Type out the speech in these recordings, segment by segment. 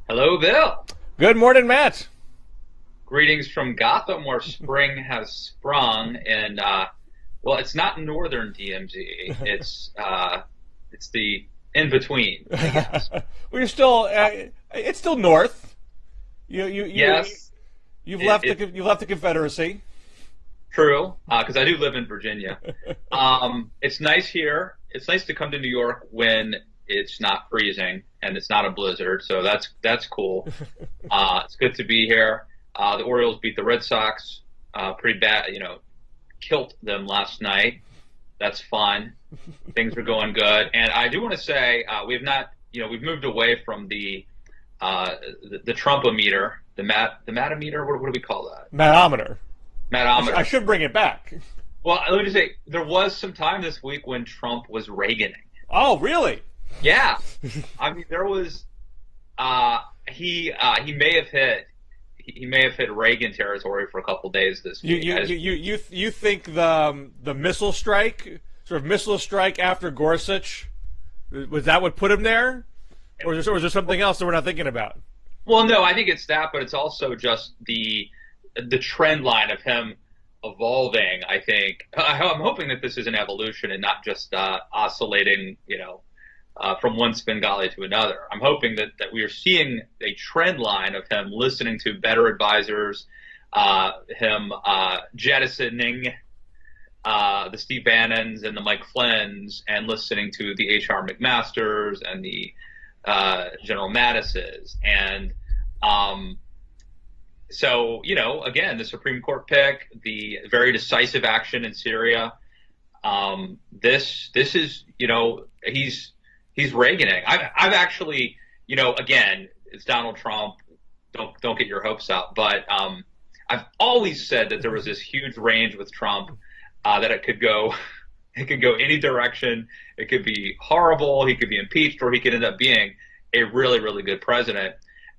Hello, Bill. Good morning, Matt. Greetings from Gotham, where spring has sprung, and well, it's not northern DMZ. It's the in between, I guess. We're still. It's still north. Yes, You've left the Confederacy. True, because I do live in Virginia. It's nice here. It's nice to come to New York when it's not freezing and it's not a blizzard, so that's cool. It's good to be here. The Orioles beat the Red Sox pretty bad, killed them last night. That's fun. Things are going good. And I do want to say we've moved away from the Trumpometer, the Matometer. What do we call that? Matometer. Matometer. I should bring it back. Well, let me just say, there was some time this week when Trump was Reaganing. Oh, really? Yeah. I mean, there was he may have hit Reagan territory for a couple days this week. You think the missile strike, sort of missile strike after Gorsuch, was that what put him there, or is there something else that we're not thinking about? Well, no, I think it's that, but it's also just the trend line of him evolving. I think I'm hoping that this is an evolution and not just oscillating, from one Svengali to another. I'm hoping that we are seeing a trend line of him listening to better advisors, him jettisoning the Steve Bannons and the Mike Flynn's and listening to the H.R. McMasters and the General Mattis's. And so, again, the Supreme Court pick, the very decisive action in Syria, this is, he's Reaganing. I've actually, again, it's Donald Trump. Don't get your hopes up. But I've always said that there was this huge range with Trump, that it could go any direction. It could be horrible. He could be impeached, or he could end up being a really, really good president.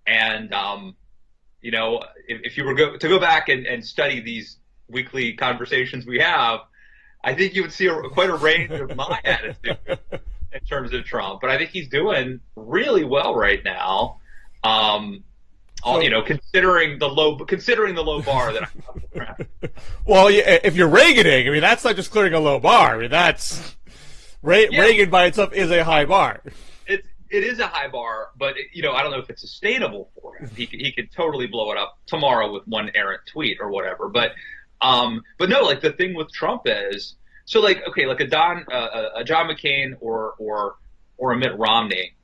And if you were to go back and study these weekly conversations we have, I think you would see quite a range of my attitude in terms of Trump. But I think he's doing really well right now. Considering the low bar that I'm at. Well, if you're Reaganing, I mean, that's not just clearing a low bar. I mean, that's Reagan by itself is a high bar. It is a high bar, but I don't know if it's sustainable for him. He could totally blow it up tomorrow with one errant tweet or whatever. But no, like the thing with Trump is, so like, okay, like a John McCain or a Mitt Romney,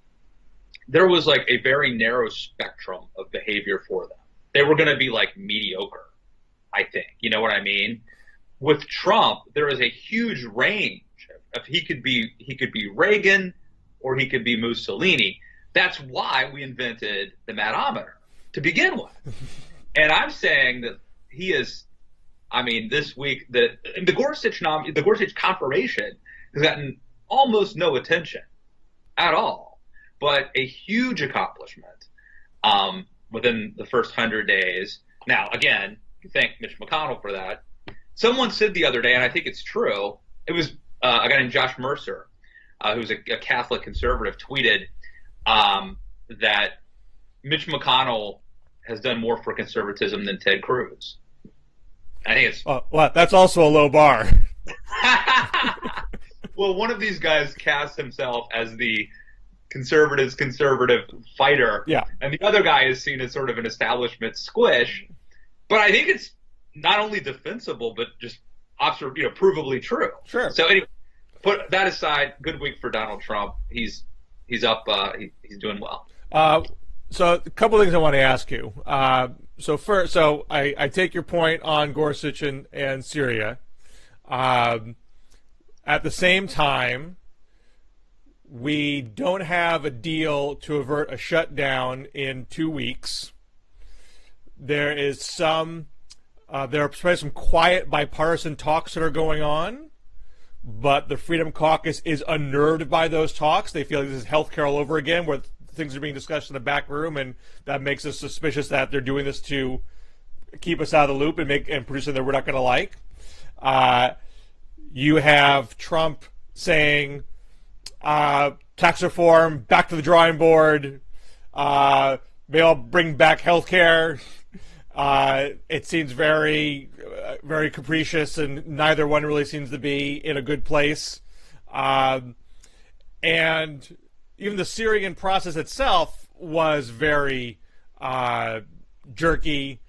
there was like a very narrow spectrum of behavior for them. They were going to be like mediocre, I think. You know what I mean? With Trump, there is a huge range of he could be Reagan, or he could be Mussolini. That's why we invented the matometer to begin with. And I'm saying that he is, this week, the Gorsuch confirmation has gotten almost no attention at all, but a huge accomplishment within the first 100 days. Now, again, you thank Mitch McConnell for that. Someone said the other day, and I think it's true, it was a guy named Josh Mercer, who's a Catholic conservative, tweeted that Mitch McConnell has done more for conservatism than Ted Cruz. I think it's well, that's also a low bar. Well, one of these guys casts himself as the conservative fighter, yeah, and the other guy is seen as sort of an establishment squish. But I think it's not only defensible, but just provably true. Sure. So anyway, put that aside. Good week for Donald Trump. He's up. He's doing well. So a couple things I want to ask you. So first, I take your point on Gorsuch and Syria. At the same time, we don't have a deal to avert a shutdown in 2 weeks. There is there are probably some quiet bipartisan talks that are going on, but the Freedom Caucus is unnerved by those talks. They feel like this is healthcare all over again, where things are being discussed in the back room, and that makes us suspicious that they're doing this to keep us out of the loop and produce something that we're not going to like. You have Trump saying tax reform, back to the drawing board, they all bring back health care. It seems very, very capricious, and neither one really seems to be in a good place. And even the Syrian process itself was very jerky.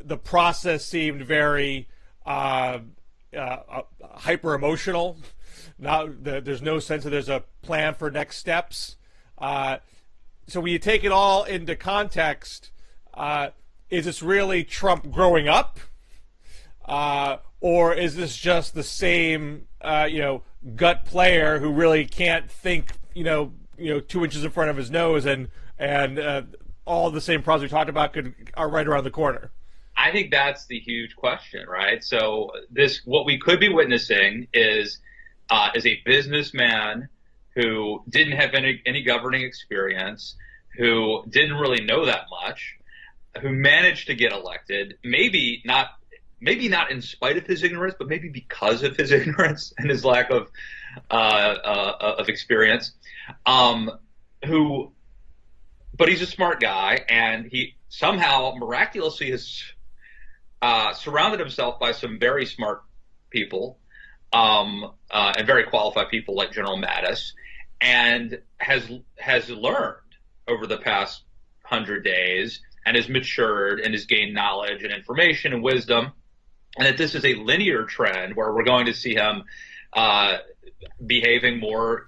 The process seemed very hyper emotional. There's no sense that there's a plan for next steps. So when you take it all into context, is this really Trump growing up, or is this just the same gut player who really can't think 2 inches in front of his nose, and all the same problems we talked about are right around the corner? I think that's the huge question, right? So what we could be witnessing is a businessman who didn't have any governing experience, who didn't really know that much, who managed to get elected, maybe not in spite of his ignorance, but maybe because of his ignorance and his lack of experience. But he's a smart guy, and he somehow miraculously has surrounded himself by some very smart people, and very qualified people like General Mattis, and has learned over the past 100 days, and has matured and has gained knowledge and information and wisdom, and that this is a linear trend where we're going to see him behaving more,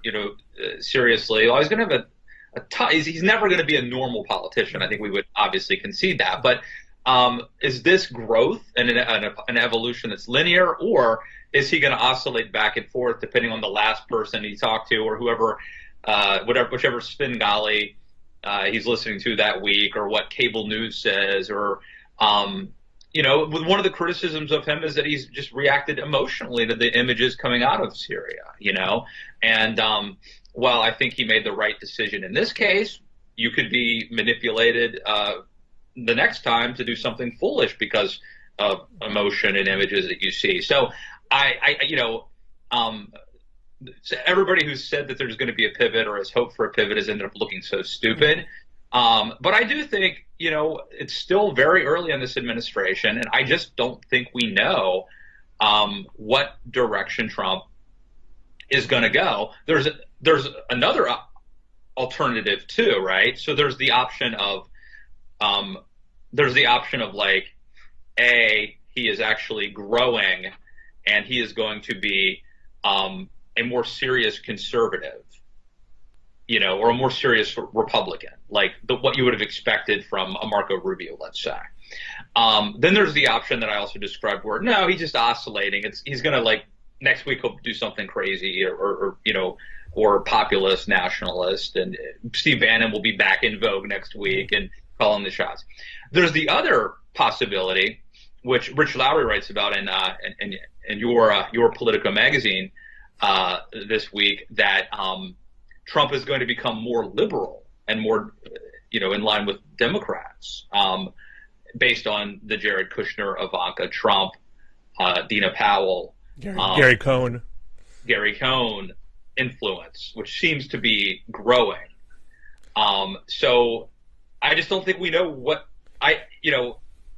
seriously. Well, he's going to have he's never going to be a normal politician. I think we would obviously concede that. But is this growth and an evolution that's linear, or is he going to oscillate back and forth depending on the last person he talked to, or whoever, whichever Svengali he's listening to that week, or what cable news says, or one of the criticisms of him is that he's just reacted emotionally to the images coming out of Syria, and while I think he made the right decision in this case, you could be manipulated the next time to do something foolish because of emotion and images that you see. So so everybody who's said that there's going to be a pivot or has hoped for a pivot has ended up looking so stupid. But I do think, it's still very early in this administration, and I just don't think we know what direction Trump is going to go. There's another alternative too, right? So there's the option of like, he is actually growing, and he is going to be a more serious conservative, or a more serious Republican, like what you would have expected from a Marco Rubio, let's say. Then there's the option that I also described where, no, he's just oscillating. He's going to, like, next week he'll do something crazy or populist, nationalist, and Steve Bannon will be back in vogue next week and calling the shots. There's the other possibility, which Rich Lowry writes about in your Politico magazine this week, that Trump is going to become more liberal and more, in line with Democrats, based on the Jared Kushner, Ivanka Trump, Dina Powell, Gary Cohn influence, which seems to be growing. So I just don't think we know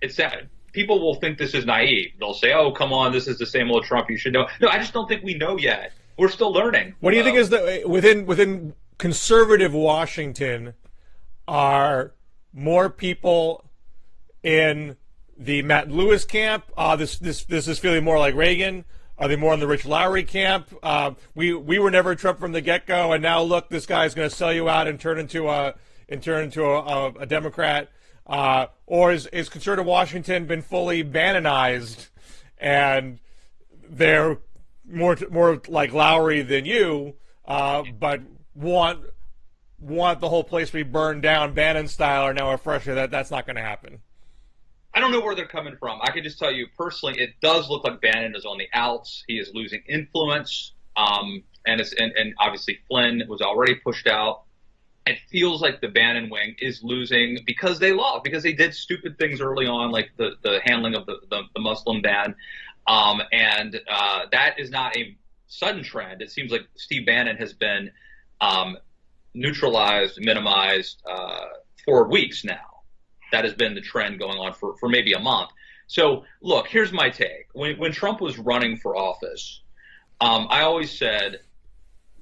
it's sad. People will think this is naive. They'll say, "Oh, come on, this is the same old Trump. You should know." No, I just don't think we know yet. We're still learning. What do you think is within conservative Washington, are more people in the Matt Lewis camp? This is feeling more like Reagan. Are they more in the Rich Lowry camp? We were never Trump from the get-go, and now look, this guy's going to sell you out and turn into a Democrat. Or is conservative Washington been fully Bannonized, and they're more like Lowry than you, but want the whole place to be burned down Bannon style, or now a fresher that's not going to happen? I don't know where they're coming from. I can just tell you personally, it does look like Bannon is on the outs. He is losing influence, and obviously Flynn was already pushed out. It feels like the Bannon wing is losing because they lost, because they did stupid things early on, like the handling of the Muslim ban, and that is not a sudden trend. It seems like Steve Bannon has been neutralized, minimized for weeks now. That has been the trend going on for maybe a month. So, look, here's my take. When Trump was running for office, I always said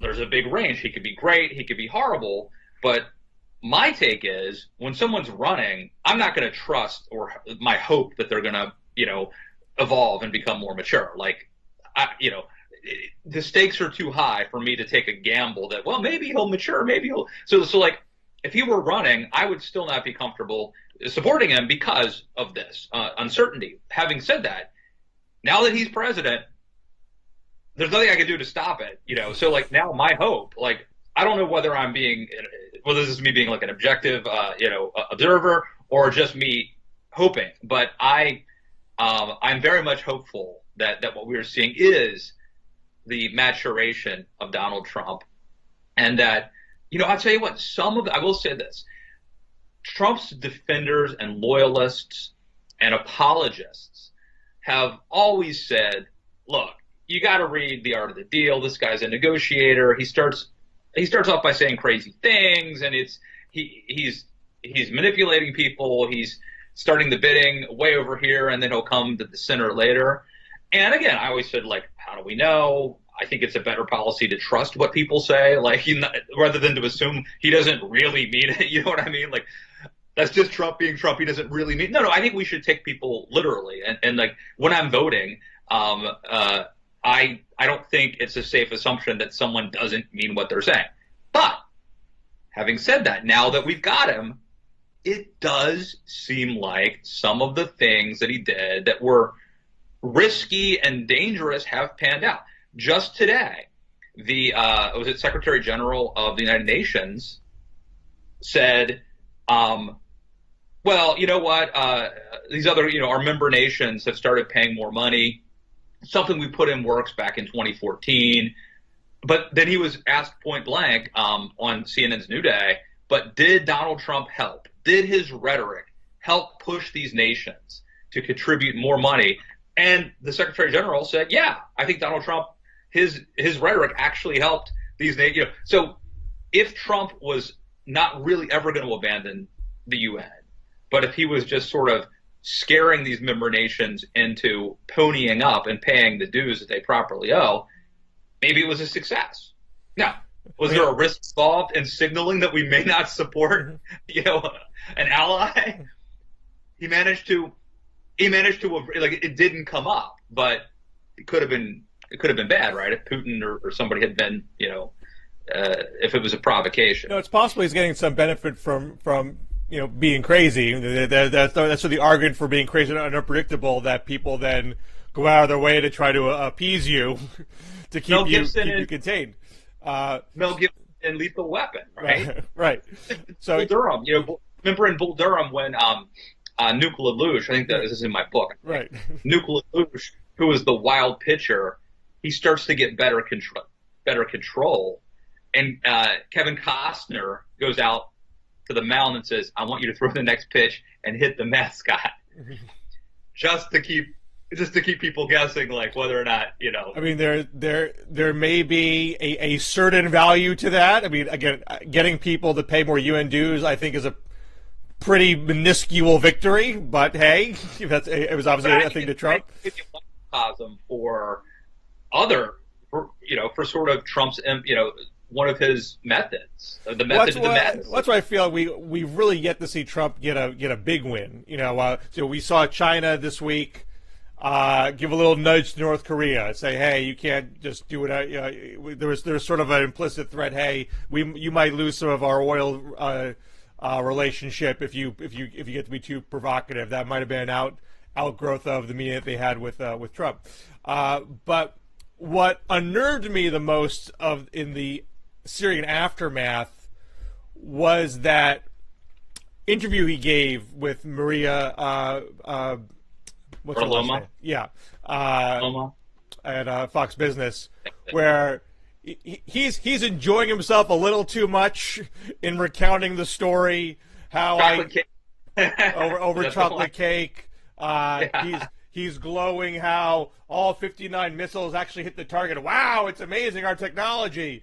there's a big range. He could be great, he could be horrible, but my take is when someone's running, I'm not going to trust or my hope that they're going to, evolve and become more mature. Like, the stakes are too high for me to take a gamble that, well, maybe he'll mature, maybe he'll. So like, if he were running, I would still not be comfortable supporting him because of this uncertainty. Having said that, now that he's president, there's nothing I can do to stop it. So like now my hope, like, I don't know whether this is me being like an objective, observer or just me hoping, but I'm very much hopeful that what we're seeing is the maturation of Donald Trump, and that, I'll tell you what, I will say this, Trump's defenders and loyalists and apologists have always said, look, you got to read The Art of the Deal. This guy's a negotiator. He starts off by saying crazy things, and he's manipulating people. He's starting the bidding way over here, and then he'll come to the center later. And again, I always said, like, how do we know? I think it's a better policy to trust what people say, like, rather than to assume he doesn't really mean it. You know what I mean? Like, that's just Trump being Trump. He doesn't really mean. No. I think we should take people literally. And like when I'm voting, I don't think it's a safe assumption that someone doesn't mean what they're saying. But having said that, now that we've got him, it does seem like some of the things that he did that were risky and dangerous have panned out. Just today, was it Secretary General of the United Nations said, well, you know what, these other, our member nations have started paying more money. Something we put in works back in 2014. But then he was asked point blank on CNN's New Day, but did Donald Trump help? Did his rhetoric help push these nations to contribute more money? And the Secretary General said, yeah, I think Donald Trump, his rhetoric actually helped these nations. So if Trump was not really ever going to abandon the UN, but if he was just sort of scaring these member nations into ponying up and paying the dues that they properly owe, maybe it was a success. Now, was there a risk involved in signaling that we may not support, an ally? He managed to, like, it didn't come up, but it could have been bad, right? If Putin or somebody had been, if it was a provocation. No, it's possible he's getting some benefit from being crazy. That's sort of the argument for being crazy and unpredictable, that people then go out of their way to try to appease you to keep you contained. Mel Gibson in Lethal Weapon, right? Right. So Bull Durham, remember in Bull Durham when Nuke LaLoosh, I think this is in my book. Right. Nuke LaLoosh, who was the wild pitcher, he starts to get better control, and Kevin Costner goes out to the mound and says, "I want you to throw the next pitch and hit the mascot," just to keep people guessing, like whether or not I mean, there may be a certain value to that. I mean, again, getting people to pay more UN dues, I think, is a pretty minuscule victory. But hey, it was obviously a thing to Trump. For sort of Trump's, one of his methods, the method of the madness. That's why I feel we've really yet to see Trump get a big win. So we saw China this week give a little nudge to North Korea, say, hey, you can't just do it. There's sort of an implicit threat. Hey, you might lose some of our oil relationship if you get to be too provocative. That might have been an outgrowth of the meeting that they had with Trump. But what unnerved me the most in the Syrian aftermath was that interview he gave with Maria what's her last name? Yeah, at Fox Business, where he's enjoying himself a little too much in recounting the story how over chocolate cake. He's glowing how all 59 missiles actually hit the target. Wow, it's amazing, our technology.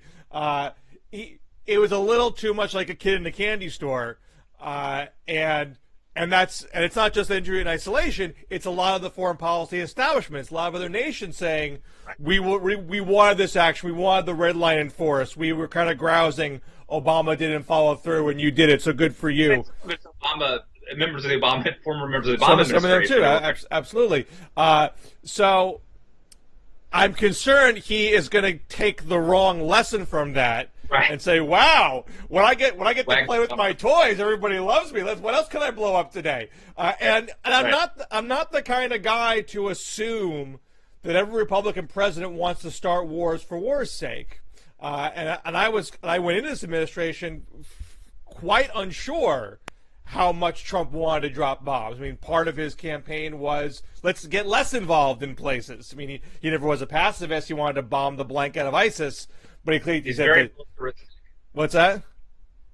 It was a little too much like a kid in a candy store. And it's not just injury and isolation. It's a lot of the foreign policy establishments, a lot of other nations saying we wanted this action, we wanted the red line enforced. We were kind of grousing Obama didn't follow through, and you did it, so good for you. Obama, members of the Obama, former members of the Obama some of them too, absolutely. So I'm concerned he is going to take the wrong lesson from that. Right. And say, wow, when I get to play with my toys, everybody loves me. What else can I blow up today? And I'm not the kind of guy to assume that every Republican president wants to start wars for war's sake. And I went into this administration quite unsure how much Trump wanted to drop bombs. I mean, part of his campaign was, let's get less involved in places. I mean, he never was a pacifist. He wanted to bomb the blank out of ISIS. But he said very militaristic. What's that?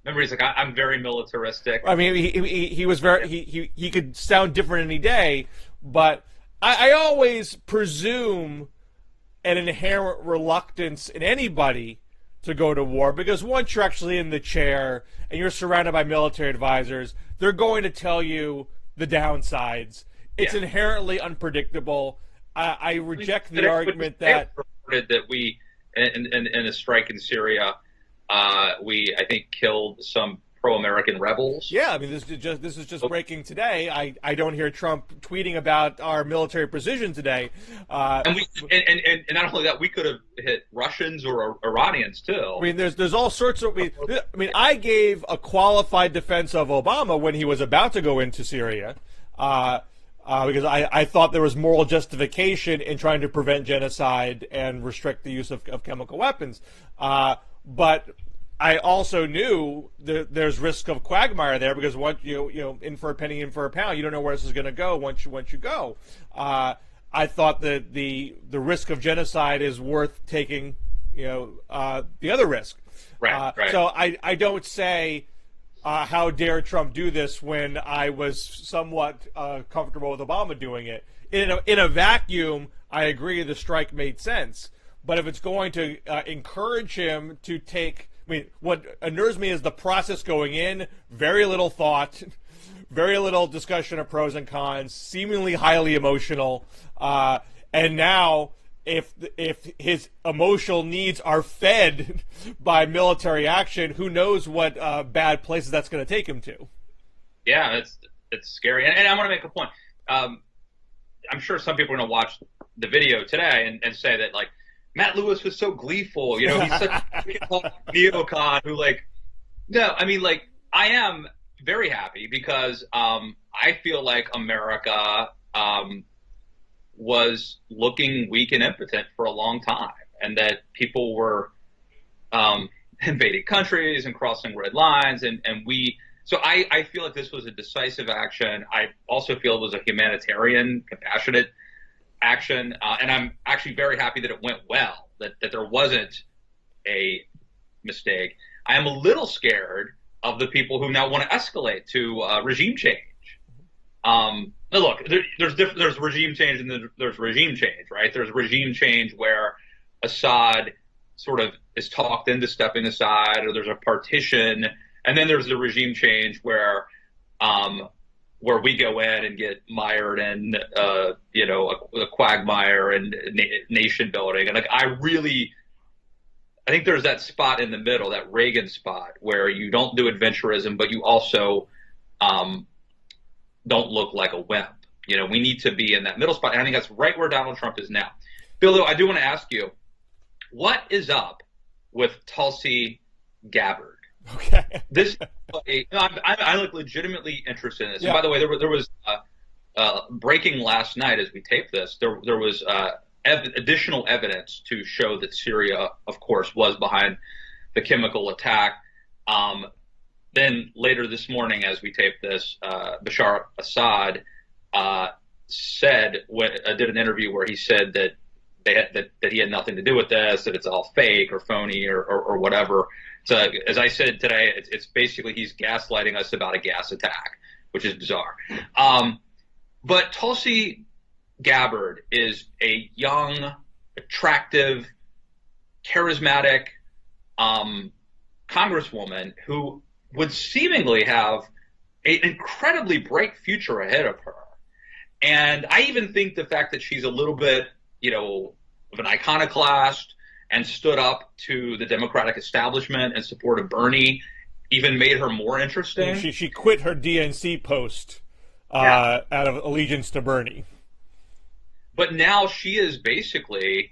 Remember, he's like, I'm very militaristic. I mean, he was very he could sound different any day, but I always presume an inherent reluctance in anybody to go to war, because once you're actually in the chair and you're surrounded by military advisors, they're going to tell you the downsides. It's inherently unpredictable. I reject the argument that we. In a strike in Syria, we, I think, killed some pro-American rebels. Yeah, I mean, this is just breaking today. I don't hear Trump tweeting about our military precision today. And not only that, we could have hit Russians or Iranians too. I mean, there's all sorts of. I gave a qualified defense of Obama when he was about to go into Syria. Because I thought there was moral justification in trying to prevent genocide and restrict the use of chemical weapons. But I also knew there's risk of quagmire there, because once in for a penny, in for a pound, you don't know where this is going to go once you go. I thought that the risk of genocide is worth taking, the other risk. Right. So I don't say, how dare Trump do this, when I was somewhat comfortable with Obama doing it. In a vacuum, I agree the strike made sense. But if it's going to encourage him to take, what unnerves me is the process going in, very little thought, very little discussion of pros and cons, seemingly highly emotional, and now if his emotional needs are fed by military action, who knows what bad places that's going to take him to. Yeah, it's scary. And I want to make a point. I'm sure some people are going to watch the video today and say that, like, Matt Lewis was so gleeful. He's such a neocon who, no, I mean, I am very happy because I feel like America was looking weak and impotent for a long time, and that people were invading countries and crossing red lines, so I feel like this was a decisive action. I also feel it was a humanitarian, compassionate action, and I'm actually very happy that it went well, that there wasn't a mistake. I am a little scared of the people who now want to escalate to regime change. Look, there's regime change and there's regime change, right? There's regime change where Assad sort of is talked into stepping aside, or there's a partition, and then there's the regime change where we go in and get mired in a quagmire and nation building. And I think there's that spot in the middle, that Reagan spot, where you don't do adventurism, but you also don't look like a wimp. We need to be in that middle spot. And I think that's right where Donald Trump is now. Bill, I do want to ask you, what is up with Tulsi Gabbard? Okay. I'm legitimately interested in this. Yeah. And by the way, there was breaking last night as we taped this. There was additional evidence to show that Syria, of course, was behind the chemical attack. Then later this morning, as we taped this, Bashar Assad did an interview where he said that that he had nothing to do with this, that it's all fake or phony or whatever. So as I said today, it's basically he's gaslighting us about a gas attack, which is bizarre. But Tulsi Gabbard is a young, attractive, charismatic congresswoman who would seemingly have an incredibly bright future ahead of her. And I even think the fact that she's a little bit, of an iconoclast and stood up to the Democratic establishment in support of Bernie even made her more interesting. And she quit her DNC post out of allegiance to Bernie. But now she is basically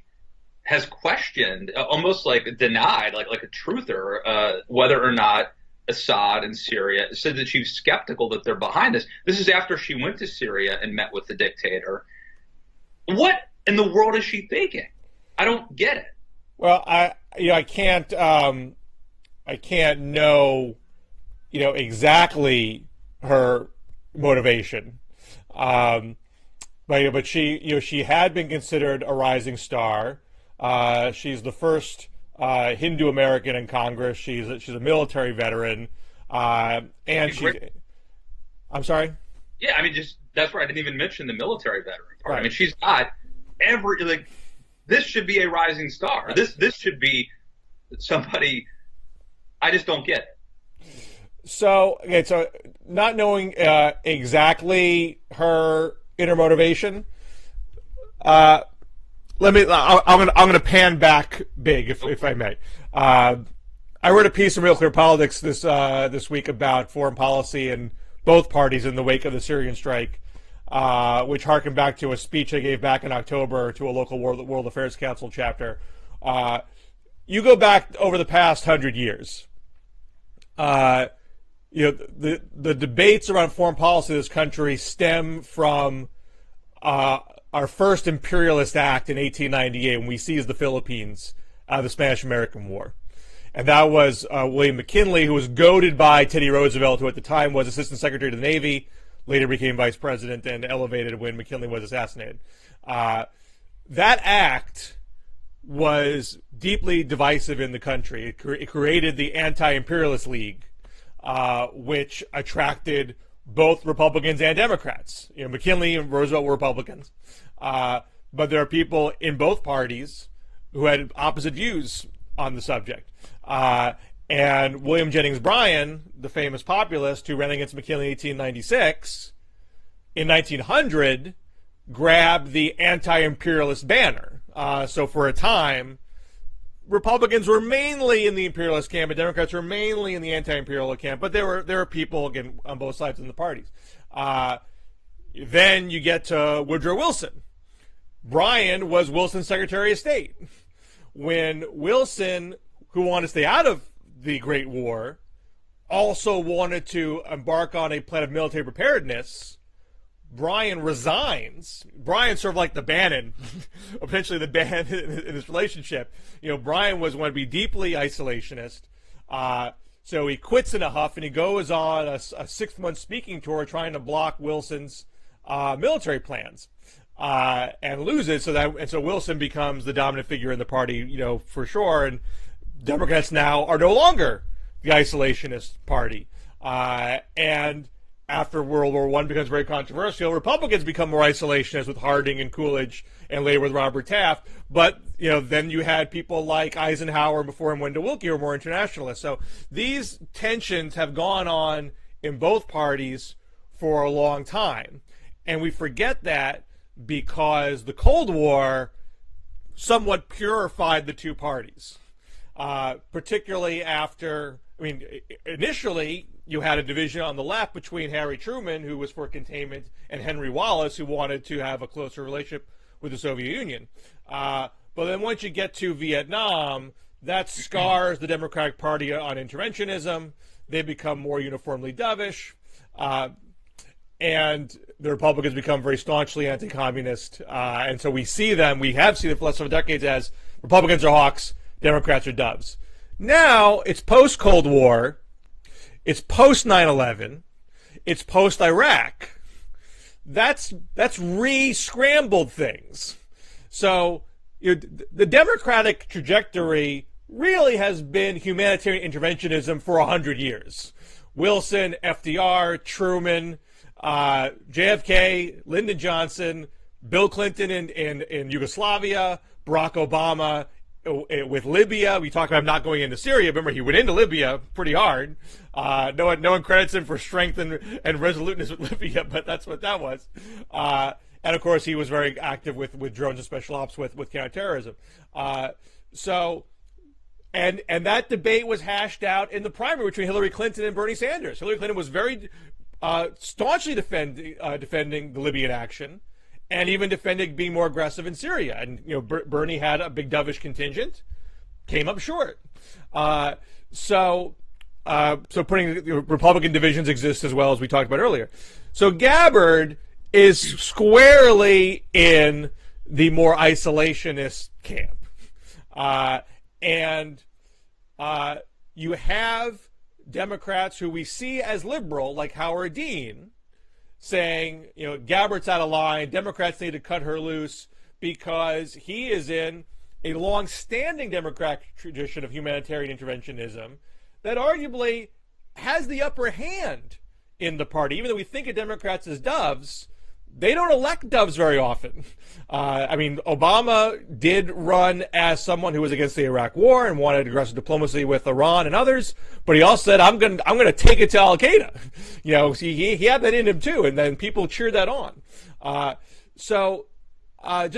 has questioned, almost like denied, like a truther, whether or not Assad in Syria, said that she's skeptical that they're behind this. This is after she went to Syria and met with the dictator. What in the world is she thinking? I don't get it. Well, I can't know, exactly her motivation. But she had been considered a rising star. She's the first Hindu American in Congress. She's a military veteran, and I'm sorry. Yeah, that's right. I didn't even mention the military veteran part. Right. She's got this should be a rising star. Right. This should be somebody. I just don't get it. So not knowing exactly her inner motivation, I'm going to pan back big, if I may. I wrote a piece in Real Clear Politics this week about foreign policy and both parties in the wake of the Syrian strike, which harkened back to a speech I gave back in October to a local World Affairs Council chapter. You go back over the past 100 years. The debates around foreign policy of this country stem from our first imperialist act in 1898 when we seized the Philippines out of the Spanish-American War. And that was William McKinley, who was goaded by Teddy Roosevelt, who at the time was Assistant Secretary to the Navy, later became Vice President and elevated when McKinley was assassinated. That act was deeply divisive in the country. It created the Anti-Imperialist League, which attracted both Republicans and Democrats. McKinley and Roosevelt were Republicans. But there are people in both parties who had opposite views on the subject. And William Jennings Bryan, the famous populist who ran against McKinley in 1896, in 1900 grabbed the anti-imperialist banner. So for a time, Republicans were mainly in the imperialist camp, and Democrats were mainly in the anti-imperial camp. But there were people, again, on both sides in the parties. Then you get to Woodrow Wilson. Bryan was Wilson's Secretary of State. When Wilson, who wanted to stay out of the Great War, also wanted to embark on a plan of military preparedness, Bryan resigns. Bryan's sort of like the Bannon, potentially the Bannon in this relationship. Bryan was going to be deeply isolationist. So he quits in a huff and he goes on a 6-month speaking tour trying to block Wilson's military plans. And loses, so Wilson becomes the dominant figure in the party, for sure. And Democrats now are no longer the isolationist party. And after World War I becomes very controversial, Republicans become more isolationist with Harding and Coolidge, and later with Robert Taft. But then you had people like Eisenhower and before him Wendell Willkie who were more internationalists. So these tensions have gone on in both parties for a long time, and we forget that because the Cold War somewhat purified the two parties, particularly after, initially you had a division on the left between Harry Truman, who was for containment, and Henry Wallace, who wanted to have a closer relationship with the Soviet Union. But then once you get to Vietnam, that scars the Democratic Party on interventionism. They become more uniformly dovish. And the Republicans become very staunchly anti-communist. And so we have seen them for the last several decades as Republicans are hawks, Democrats are doves. Now it's post-Cold War, it's post-9/11, it's post-Iraq. That's re-scrambled things. So the Democratic trajectory really has been humanitarian interventionism for 100 years. Wilson, FDR, Truman, JFK, Lyndon Johnson, Bill Clinton in Yugoslavia, Barack Obama with Libya. We talked about him not going into Syria. Remember, he went into Libya pretty hard. No one credits him for strength and resoluteness with Libya, but that's what that was. And of course, he was very active with drones and special ops with counterterrorism. And that debate was hashed out in the primary between Hillary Clinton and Bernie Sanders. Hillary Clinton was very staunchly defending the Libyan action, and even defending being more aggressive in Syria. And Bernie had a big dovish contingent, came up short. So putting Republican divisions exist as well, as we talked about earlier. So Gabbard is squarely in the more isolationist camp. And you have Democrats who we see as liberal, like Howard Dean, saying, Gabbard's out of line, Democrats need to cut her loose, because he is in a long-standing Democratic tradition of humanitarian interventionism that arguably has the upper hand in the party. Even though we think of Democrats as doves, they don't elect doves very often. Obama did run as someone who was against the Iraq War and wanted aggressive diplomacy with Iran and others, but he also said, "I'm going to take it to Al Qaeda." He had that in him too, and then people cheered that on. I know I've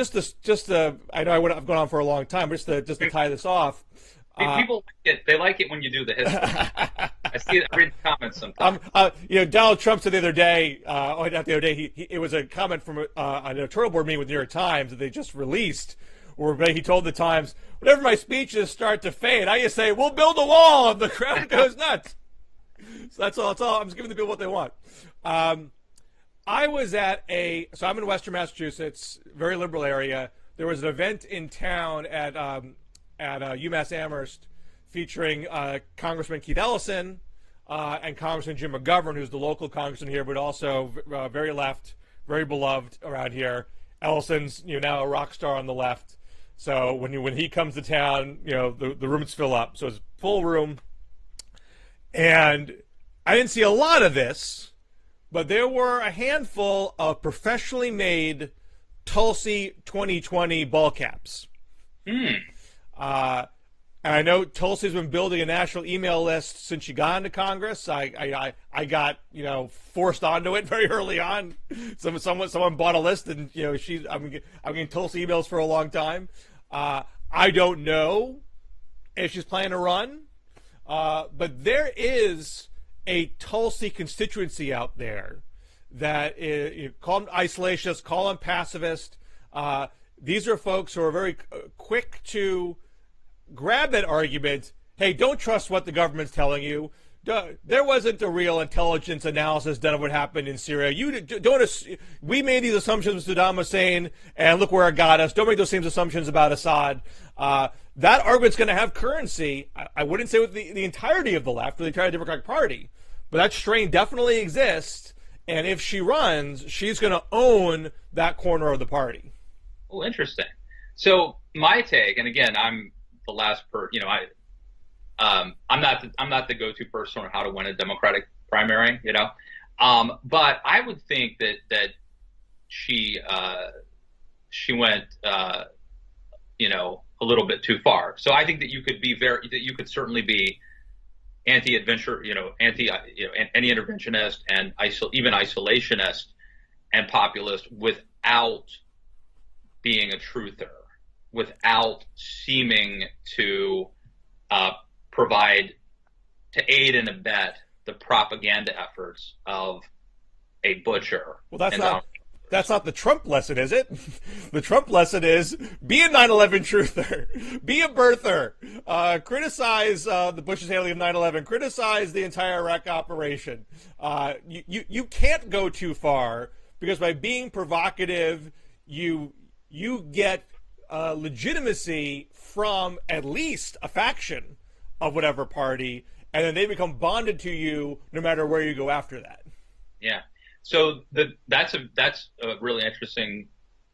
gone on for a long time, but just to tie this off. People like it. They like it when you do the history. I read the comments sometimes. Donald Trump said the other day, it was a comment from an editorial board meeting with the New York Times that they just released, where he told the Times, "Whenever my speeches start to fade, I just say, 'We'll build a wall,' and the crowd goes nuts." So that's all. I'm just giving the people what they want. I'm in Western Massachusetts, very liberal area. There was an event in town at UMass Amherst featuring Congressman Keith Ellison and Congressman Jim McGovern, who's the local congressman here, but also very left, very beloved around here. Ellison's now a rock star on the left. So when he comes to town, the rooms fill up. So it's full room. And I didn't see a lot of this, but there were a handful of professionally made Tulsi 2020 ball caps. And I know Tulsi's been building a national email list since she got into Congress. I got forced onto it very early on. Someone bought a list, and I'm getting Tulsi emails for a long time. I don't know if she's planning to run, but there is a Tulsi constituency out there that is, call them isolationists, call them pacifist. These are folks who are very quick to grab that argument. Hey, don't trust what the government's telling you. There wasn't a real intelligence analysis done of what happened in Syria. We made these assumptions with Saddam Hussein, and look where it got us. Don't make those same assumptions about Assad. That argument's going to have currency. I wouldn't say with the entirety of the left or the entire Democratic Party, but that strain definitely exists. And if she runs, she's going to own that corner of the party. Oh, interesting. So my take, and again, I'm the last I'm not the go-to person on how to win a Democratic primary, but I would think that she went a little bit too far. So I think that you could certainly be anti-adventure, any interventionist and even isolationist and populist without being a truther, without seeming to aid and abet the propaganda efforts of a butcher. Well, that's not the Trump lesson, is it? The Trump lesson is be a 9/11 truther, be a birther, criticize the Bush's handling of 9/11, criticize the entire Iraq operation. You can't go too far, because by being provocative, you get legitimacy from at least a faction of whatever party, and then they become bonded to you no matter where you go after that. Yeah. So that's a really interesting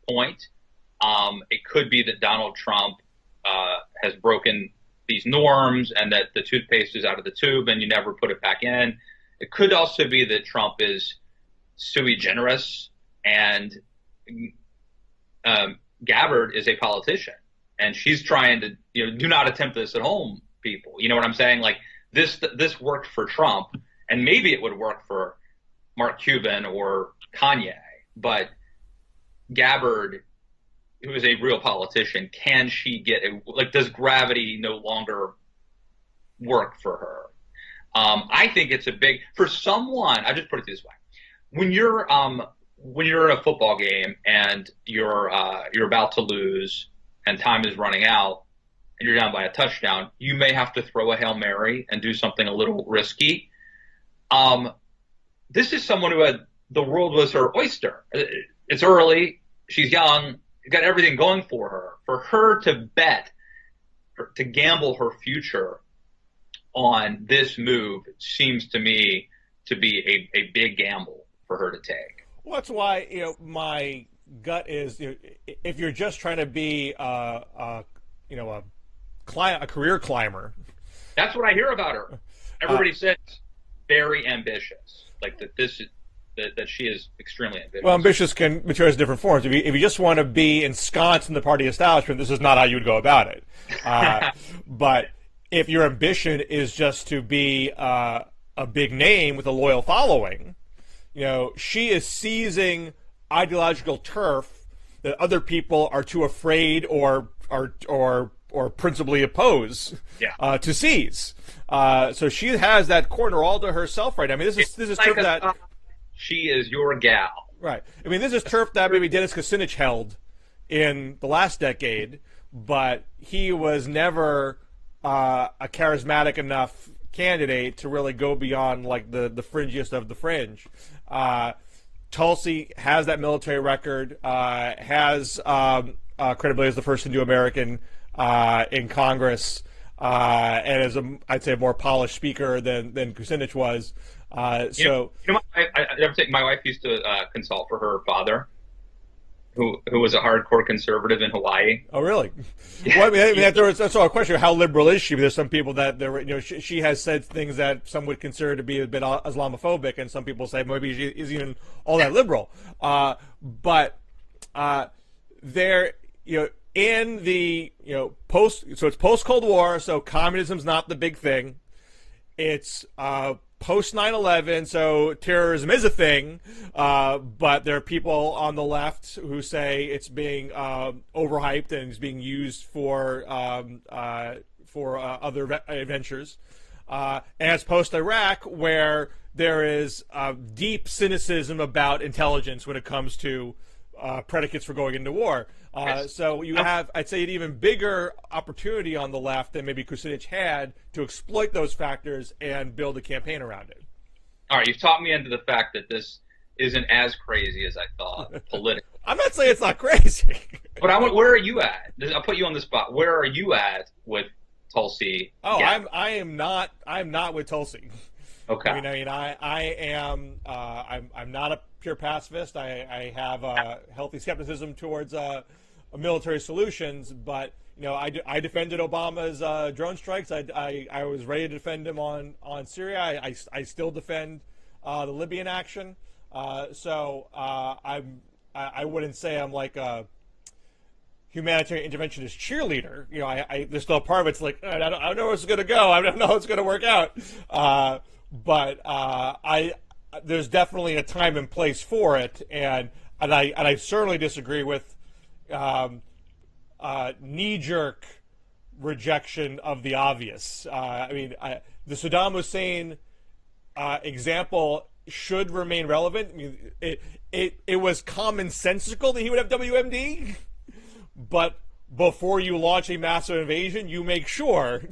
point. It could be that Donald Trump has broken these norms, and that the toothpaste is out of the tube and you never put it back in. It could also be that Trump is sui generis, and Gabbard is a politician, and she's trying to, do not attempt this at home, people. You know what I'm saying? Like this worked for Trump, and maybe it would work for Mark Cuban or Kanye, but Gabbard, who is a real politician, can she get does gravity no longer work for her? I think it's for someone. I just put it this way: when you're in a football game and you're about to lose and time is running out and you're down by a touchdown, you may have to throw a Hail Mary and do something a little risky. This is someone who had the world was her oyster. It's early. She's young. Got everything going for her. For her to bet, to gamble her future on this move seems to me to be a big gamble for her to take. Well, that's why my gut is if you're just trying to be a career climber. That's what I hear about her. Everybody says very ambitious, like that she is extremely ambitious. Well, ambitious can materialize in different forms. If you just want to be ensconced in the party establishment, this is not how you would go about it. But if your ambition is just to be a big name with a loyal following, she is seizing ideological turf that other people are too afraid or principally oppose to seize. So she has that corner all to herself right now. I mean, this is turf that she is your gal. Right. I mean, this is turf that maybe Dennis Kucinich held in the last decade, but he was never a charismatic enough candidate to really go beyond like the fringiest of the fringe. Tulsi has that military record, has credibility as the first Hindu American in Congress, and is I'd say a more polished speaker than Kucinich was. I my wife used to consult for her father, who was a hardcore conservative in Hawaii. Oh, really? Yeah. Well, I mean that's all a question. How liberal is she? There's some people that she has said things that some would consider to be a bit Islamophobic, and some people say maybe she isn't even all that liberal. But there, in the post, so it's post Cold War, so communism's not the big thing. It's post 9/11, so terrorism is a thing, but there are people on the left who say it's being overhyped and is being used for other adventures. And it's post Iraq, where there is deep cynicism about intelligence when it comes to predicates for going into war. So you have, I'd say, an even bigger opportunity on the left than maybe Kucinich had to exploit those factors and build a campaign around it. All right, you've talked me into the fact that this isn't as crazy as I thought politically. I'm not saying it's not crazy. But where are you at? I'll put you on the spot. Where are you at with Tulsi? Oh, Gabbard? I'm not with Tulsi. Okay. I am. I'm not a pure pacifist. I have a healthy skepticism towards military solutions, but I defended Obama's drone strikes. I was ready to defend him on Syria. I still defend the Libyan action. So I wouldn't say I'm like a humanitarian interventionist cheerleader. There's still a part of it's like I don't know where it's going to go. I don't know how it's going to work out. But there's definitely a time and place for it, and I certainly disagree with knee-jerk rejection of the obvious. The Saddam Hussein example should remain relevant. I mean, it was commonsensical that he would have WMD, but before you launch a massive invasion, you make sure.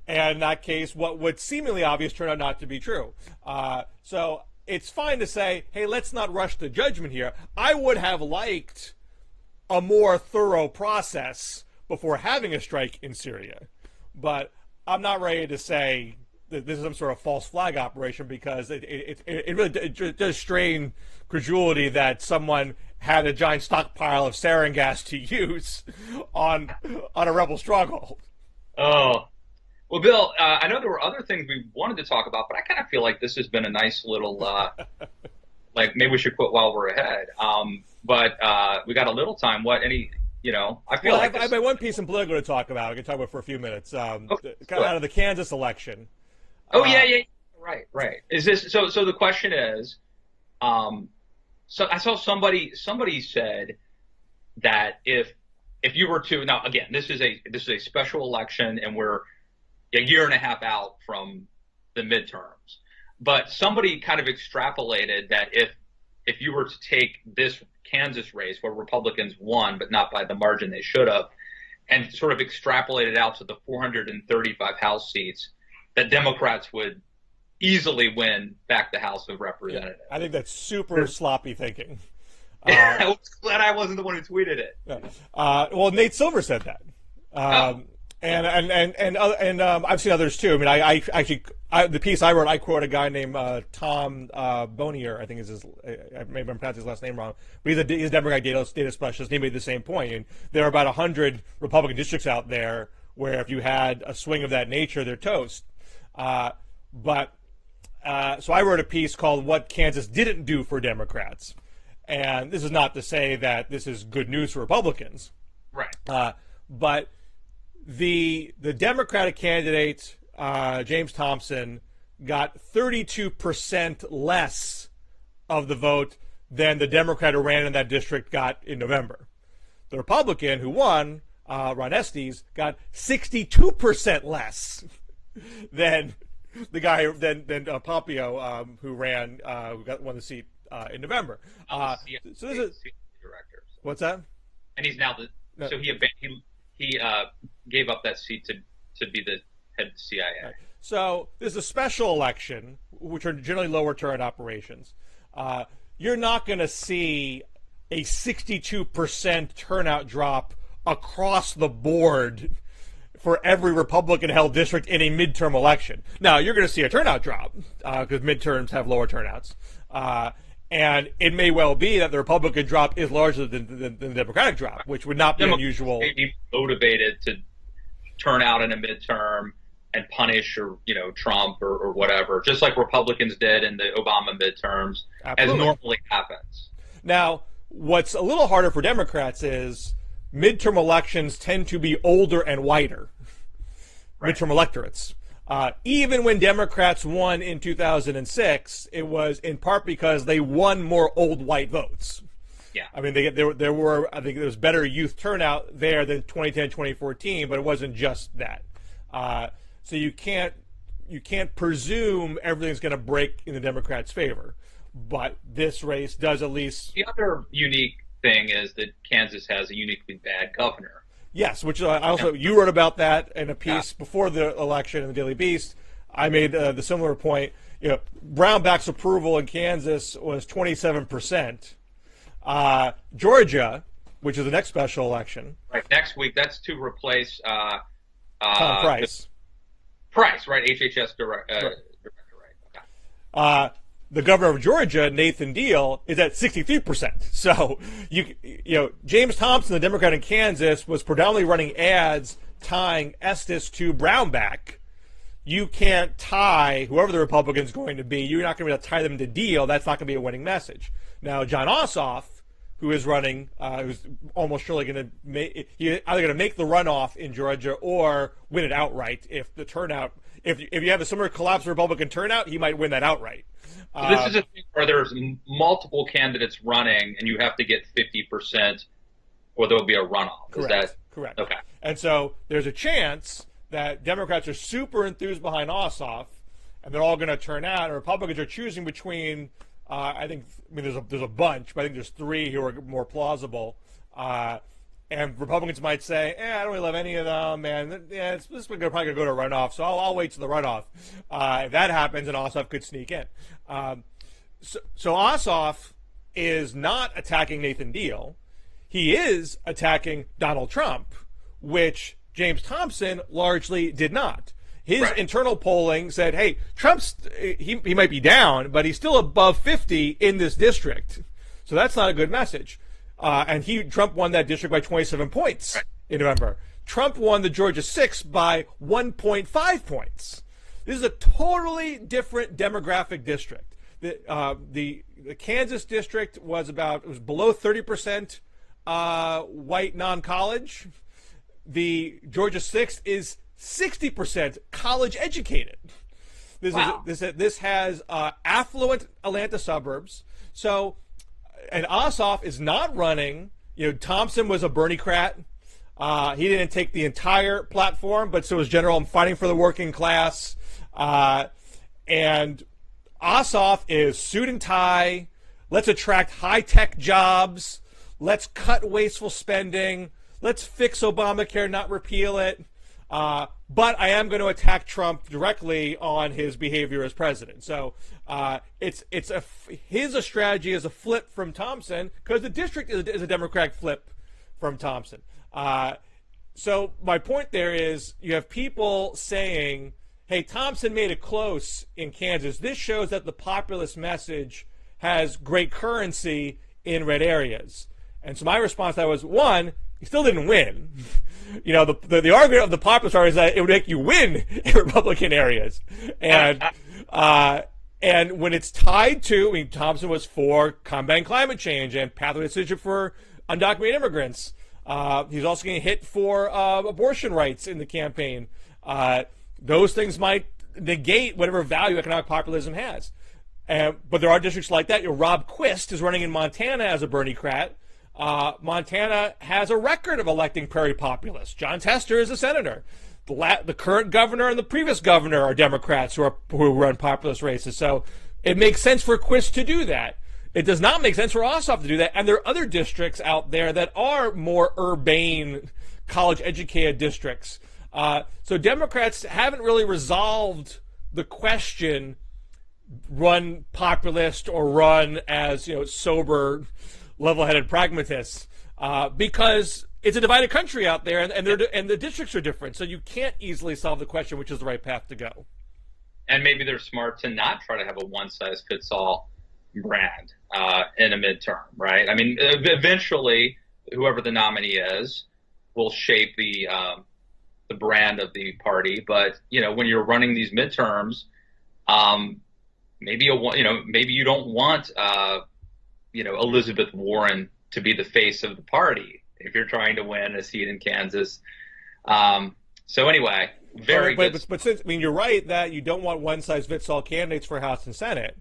And in that case, what would seemingly obvious turned out not to be true. So it's fine to say, hey, let's not rush to judgment here. I would have liked a more thorough process before having a strike in Syria. But I'm not ready to say that this is some sort of false flag operation, because it really does strain credulity that someone had a giant stockpile of sarin gas to use on a rebel struggle. Oh. Well, Bill, I know there were other things we wanted to talk about, but I kind of feel like this has been a nice little, like maybe we should quit while we're ahead. But we got a little time. I feel I have one piece in Politico to talk about. I can talk about for a few minutes. Kind of out of the Kansas election. Yeah. Right. Is this so? So the question is, so I saw somebody said that if you were to, now again, this is a special election and we're a year and a half out from the midterms, but somebody kind of extrapolated that if you were to take this Kansas race where Republicans won, but not by the margin they should have, and sort of extrapolate it out to the 435 House seats, that Democrats would easily win back the House of Representatives. I think that's super sloppy thinking. I was glad I wasn't the one who tweeted it. Well, Nate Silver said that. And I've seen others too. I mean, I actually the piece I wrote, I quote a guy named Tom Bonier, I think is his. Maybe I'm pronouncing his last name wrong, but he's a Democratic data specialist. And he made the same point. And there are about 100 Republican districts out there where if you had a swing of that nature, they're toast. So I wrote a piece called "What Kansas Didn't Do for Democrats," and this is not to say that this is good news for Republicans, right? But the Democratic candidate, James Thompson, got 32% less of the vote than the Democrat who ran in that district got in November. The Republican who won, Ron Estes, got 62% less than the guy than Pompeo, who won the seat in November. So this is director. What's that? And he's now so he gave up that seat to be the head of the CIA. Right. So this is a special election, which are generally lower turnout operations. You're not going to see a 62% turnout drop across the board for every Republican-held district in a midterm election. Now, you're going to see a turnout drop because midterms have lower turnouts. And it may well be that the Republican drop is larger than the Democratic drop, which would not be unusual. Maybe motivated to turn out in a midterm and punish Trump or whatever, just like Republicans did in the Obama midterms, as normally happens. Now, what's a little harder for Democrats is midterm elections tend to be older and whiter, midterm electorates. Even when Democrats won in 2006, it was in part because they won more old white votes. Yeah. I mean, there were, I think there was better youth turnout there than 2010, 2014, but it wasn't just that. So you can't presume everything's going to break in the Democrats' favor. But this race does at least. The other unique thing is that Kansas has a uniquely bad governor. Yes, which I also you wrote about that in a piece before the election in the Daily Beast. I made the similar point. Brownback's approval in Kansas was 27%. Georgia, which is the next special election, right next week, that's to replace Tom Price. Price, right? HHS director, right? The governor of Georgia, Nathan Deal, is at 63%. So James Thompson, the Democrat in Kansas, was predominantly running ads tying Estes to Brownback. You can't tie whoever the Republican's going to be. You're not going to be able to tie them to Deal. That's not going to be a winning message. Now, John Ossoff, who is running, who's almost surely going to make, he's either going to make the runoff in Georgia or win it outright. If the turnout, if you have a similar collapse of Republican turnout, he might win that outright. So this is a thing where there's multiple candidates running, and you have to get 50%, or there will be a runoff. Correct. Correct. Okay. And so there's a chance that Democrats are super enthused behind Ossoff, and they're all going to turn out, and Republicans are choosing between. There's a bunch, but I think there's three who are more plausible. And Republicans might say, I don't really love any of them, and this is probably going to go to a runoff, so I'll wait to the runoff. If that happens, then Ossoff could sneak in. So Ossoff is not attacking Nathan Deal. He is attacking Donald Trump, which James Thompson largely did not. His internal polling said, hey, Trump's, he might be down, but he's still above 50 in this district. So that's not a good message. And Trump won that district by 27 points in November. Trump won the Georgia 6 by 1.5 points. This is a totally different demographic district. The Kansas district was below 30% white non-college. The Georgia 6th is 60% college educated. This has affluent Atlanta suburbs. So, and Ossoff is not running. Thompson was a Bernie-crat. He didn't take the entire platform, but so was General, I'm fighting for the working class. And Ossoff is suit and tie. Let's attract high-tech jobs. Let's cut wasteful spending. Let's fix Obamacare, not repeal it. But I am going to attack Trump directly on his behavior as president. So his strategy is a flip from Thompson, because the district is a Democratic flip from Thompson. So my point there is, you have people saying, hey, Thompson made it close in Kansas. This shows that the populist message has great currency in red areas. And so my response to that was, one, he still didn't win. The argument of the populist are is that it would make you win in Republican areas. And when it's tied to, Thompson was for combating climate change and pathway decision for undocumented immigrants. He's also getting hit for abortion rights in the campaign. Those things might negate whatever value economic populism has. But there are districts like that. Rob Quist is running in Montana as a Bernie-crat. Montana has a record of electing prairie populists. John Tester is a senator. The current governor and the previous governor are Democrats who run populist races. So it makes sense for Quist to do that. It does not make sense for Ossoff to do that. And there are other districts out there that are more urbane, college-educated districts. So Democrats haven't really resolved the question, run populist or run as sober, level-headed pragmatists, because it's a divided country out there, and the districts are different. So you can't easily solve the question, which is the right path to go. And maybe they're smart to not try to have a one-size-fits-all brand in a midterm, right? Eventually, whoever the nominee is will shape the brand of the party. But when you're running these midterms, maybe you don't want Elizabeth Warren to be the face of the party if you're trying to win a seat in Kansas. So anyway, very good. But since you're right that you don't want one-size-fits-all candidates for House and Senate.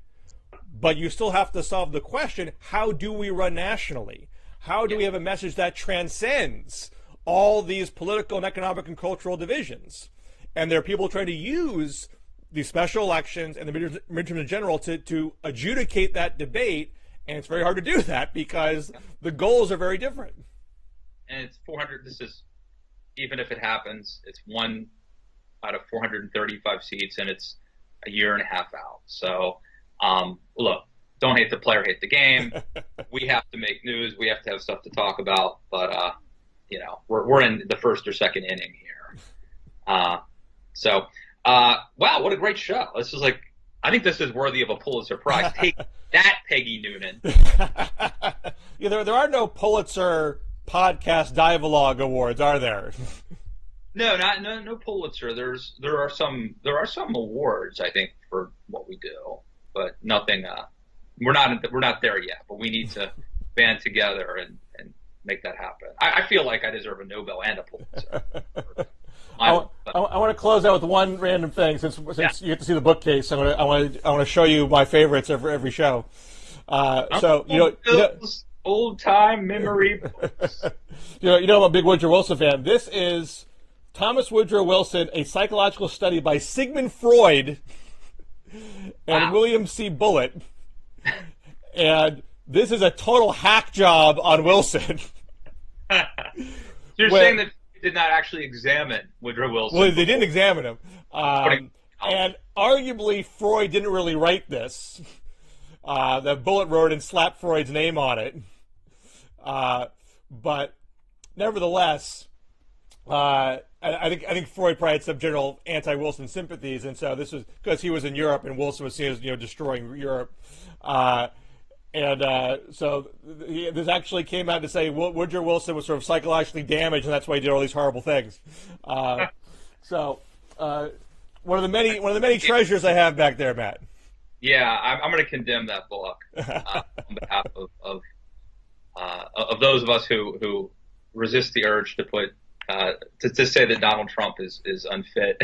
But you still have to solve the question, how do we run nationally? How do we have a message that transcends all these political and economic and cultural divisions? And there are people trying to use these special elections and the midterms in general to adjudicate that debate, and it's very hard to do that because the goals are very different. And it's 400, even if it happens, it's 1 out of 435 seats, and it's a year and a half out. So, look, don't hate the player, hate the game. We have to make news. We have to have stuff to talk about. But, we're in the first or second inning here. Wow, what a great show. I think this is worthy of a Pulitzer Prize. Take that, Peggy Noonan. There are no Pulitzer podcast dialogue awards, are there? No Pulitzer. There are some awards, I think, for what we do, but nothing. We're not there yet, but we need to band together and make that happen. I feel like I deserve a Nobel and a Pulitzer. I want to close out with one random thing, since you get to see the bookcase. I want to show you my favorites every show. Old time memory books. I'm a big Woodrow Wilson fan. This is Thomas Woodrow Wilson, a psychological study by Sigmund Freud and William C. Bullitt. And this is a total hack job on Wilson. You're saying that did not actually examine Woodrow Wilson. Well, they didn't examine him. And arguably, Freud didn't really write this. That Bullitt wrote and slapped Freud's name on it. But nevertheless, I think Freud probably had some general anti-Wilson sympathies, and so this was because he was in Europe and Wilson was seen as destroying Europe. So this actually came out to say Woodrow Wilson was sort of psychologically damaged, and that's why he did all these horrible things. One of the many treasures I have back there, Matt. Yeah, I'm going to condemn that book on behalf of of those of us who resist the urge to put to say that Donald Trump is unfit.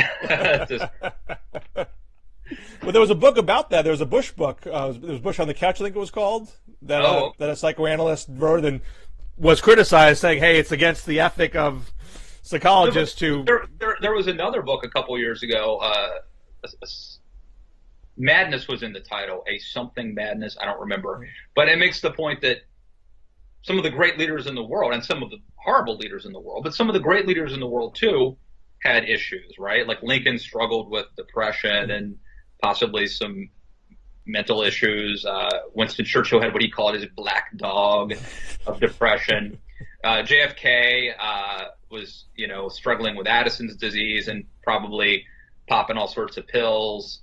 Well, there was a book about that. There was a Bush book. There was Bush on the Couch, I think it was called, that a psychoanalyst wrote and was criticized, saying, "Hey, it's against the ethic of psychologists to." There was another book a couple years ago. Madness was in the title, a something madness. I don't remember, but it makes the point that some of the great leaders in the world, and some of the horrible leaders in the world, but some of the great leaders in the world too, had issues, right? Like Lincoln struggled with depression and possibly some mental issues. Winston Churchill had what he called his black dog of depression. JFK was, struggling with Addison's disease and probably popping all sorts of pills.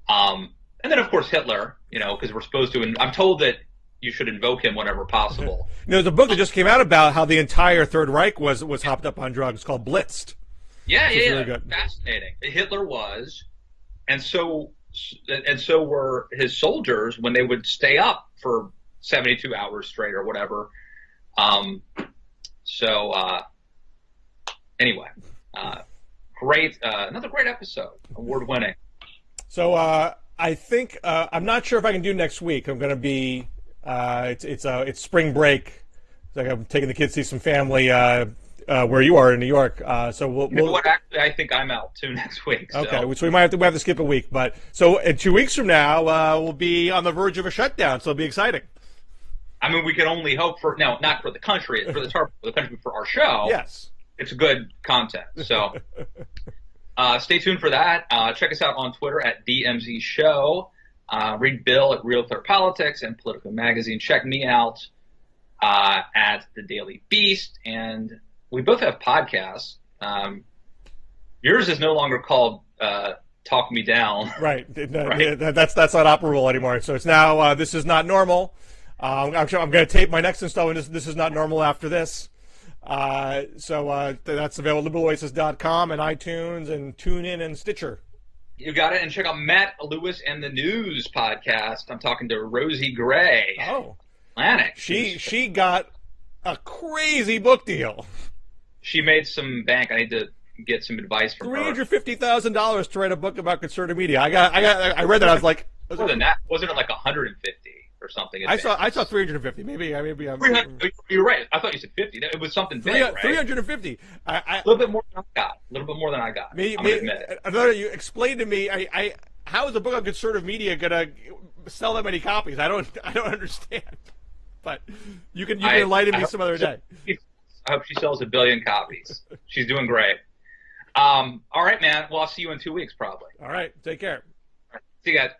And then, of course, Hitler, because we're supposed to, and I'm told that you should invoke him whenever possible. There's a book that just came out about how the entire Third Reich was hopped up on drugs called Blitzed. Yeah. Really good. Fascinating. Hitler was, and so were his soldiers when they would stay up for 72 hours straight or whatever. Anyway, great, another great episode, award-winning. So I think I'm not sure if I can do next week. I'm going to be it's spring break. It's like I'm taking the kids to see some family where you are in New York. So we'll actually, I think I'm out too next week. So. Okay, so we might have to skip a week. But so in 2 weeks from now, we'll be on the verge of a shutdown. So it'll be exciting. I mean, we can only hope for not for the country, for the country, for our show. Yes, it's good content. So stay tuned for that. Check us out on Twitter at DMZ Show. Read Bill at Real Clear Politics and Politico Magazine. Check me out at The Daily Beast, and we both have podcasts. Yours is no longer called Talk Me Down. Right. Right? That's not operable anymore. So it's now This Is Not Normal. I'm going to tape my next installment. This Is Not Normal after this. So that's available at liberaloasis.com and iTunes and TuneIn and Stitcher. You got it. And check out Matt Lewis and the News podcast. I'm talking to Rosie Gray. Oh. Atlantic. She got a crazy book deal. She made some bank. I need to get some advice from her. $350,000 to write a book about conservative media. I read that. I was like, more than that. Wasn't it like 150 or something? I saw 350. Maybe I'm. You're right. I thought you said 50. It was something big, right? 350. A little bit more than I got. A little bit more than I got. You explain to me. How is a book on conservative media gonna sell that many copies? I don't understand. But you can enlighten me some other day. I hope she sells 1 billion copies. She's doing great. All right, man. Well, I'll see you in 2 weeks, probably. All right. Take care. All right. See you guys.